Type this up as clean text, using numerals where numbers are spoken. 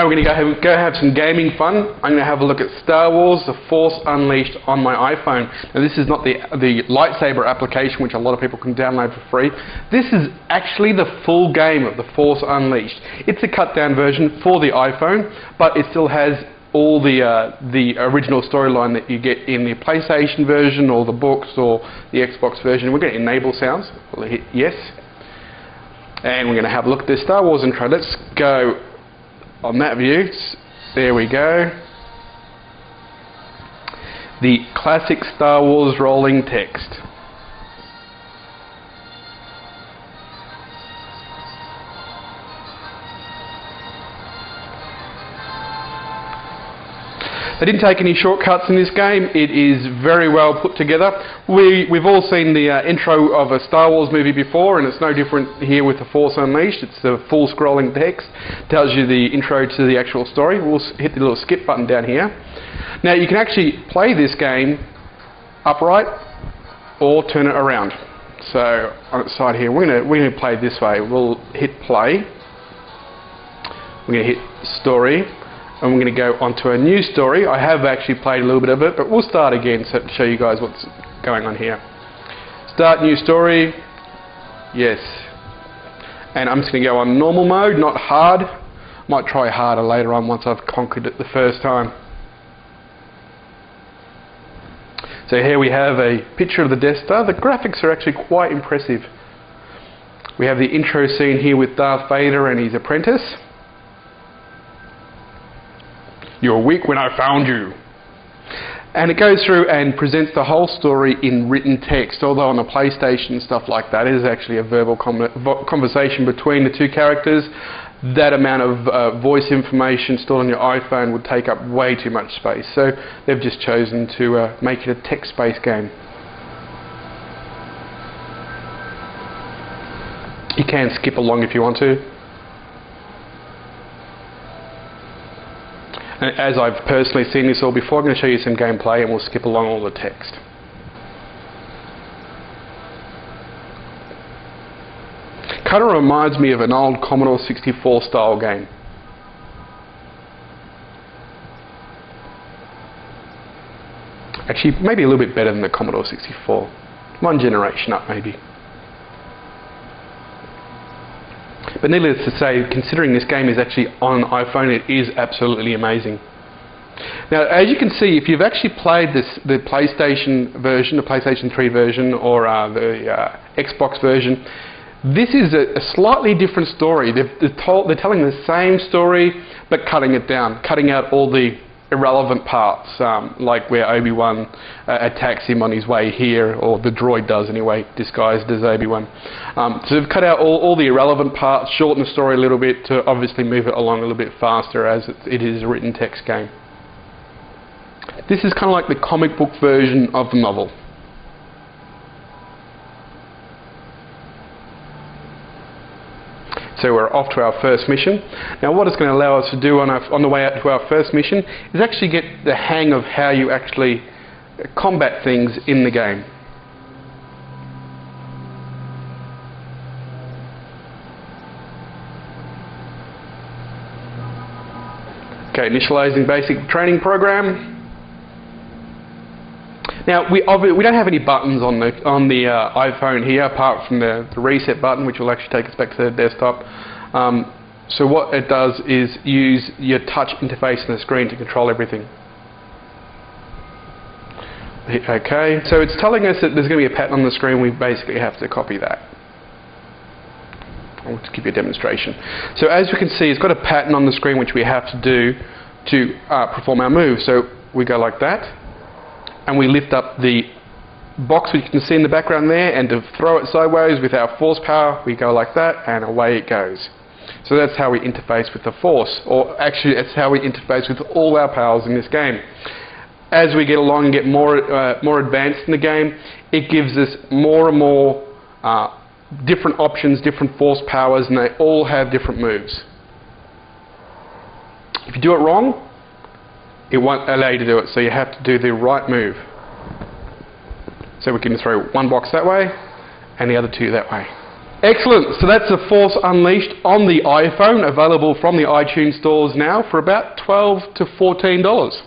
we're going to go have some gaming fun. I'm going to have a look at Star Wars: The Force Unleashed on my iPhone. Now this is not the lightsaber application, which a lot of people can download for free. This is actually the full game of The Force Unleashed. It's a cut down version for the iPhone, but it still has all the original storyline that you get in the PlayStation version or the books or the Xbox version. We're going to enable sounds. We'll hit yes. And we're going to have a look at this Star Wars intro. Let's go on that view. There we go. The classic Star Wars rolling text. They didn't take any shortcuts in this game. It is very well put together. We've all seen the intro of a Star Wars movie before, and it's no different here with The Force Unleashed. It's the full scrolling text. Tells you the intro to the actual story. We'll hit the little skip button down here. Now you can actually play this game upright or turn it around. So on its side here, we're going to play this way. We'll hit play. We're going to hit story. And we're going to go onto a new story. I have actually played a little bit of it, but we'll start again to show you guys what's going on here. Start new story. Yes. And I'm just going to go on normal mode, not hard. Might try harder later on once I've conquered it the first time. So here we have a picture of the Death Star. The graphics are actually quite impressive. We have the intro scene here with Darth Vader and his apprentice. You were weak when I found you. And it goes through and presents the whole story in written text, although on the PlayStation and stuff like that, it is actually a verbal conversation between the two characters. That amount of voice information stored on your iPhone would take up way too much space, so they've just chosen to make it a text-based game. You can skip along if you want to. And as I've personally seen this all before, I'm going to show you some gameplay and we'll skip along all the text. Kind of reminds me of an old Commodore 64 style game. Actually, maybe a little bit better than the Commodore 64. One generation up, maybe. But needless to say, considering this game is actually on an iPhone, it is absolutely amazing. Now, as you can see, if you've actually played the PlayStation version, the PlayStation 3 version, or the Xbox version, this is a slightly different story. They're telling the same story, but cutting it down, cutting out all the irrelevant parts, like where Obi-Wan attacks him on his way here, or the droid does anyway, disguised as Obi-Wan. So they've cut out all the irrelevant parts, shortened the story a little bit to obviously move it along a little bit faster, as it is a written text game. This is kind of like the comic book version of the novel. So we're off to our first mission. Now what it's going to allow us to do on the way out to our first mission is actually get the hang of how you actually combat things in the game. Okay, initializing basic training program. Now we don't have any buttons on the iPhone here apart from the reset button, which will actually take us back to the desktop. So what it does is use your touch interface on the screen to control everything. Okay, so it's telling us that there's going to be a pattern on the screen. We basically have to copy that. I'll just give you a demonstration. So as you can see, it's got a pattern on the screen which we have to do to perform our move. So we go like that. And we lift up the box which you can see in the background there, and to throw it sideways with our force power, we go like that, and away it goes. So that's how we interface with the force, or actually it's how we interface with all our powers in this game. As we get along and get more advanced in the game, it gives us more and more different options, different force powers, and they all have different moves. If you do it wrong, it won't allow you to do it, so you have to do the right move. So we can throw one box that way and the other two that way. Excellent. So that's The Force Unleashed on the iPhone, available from the iTunes stores now for about $12 to $14.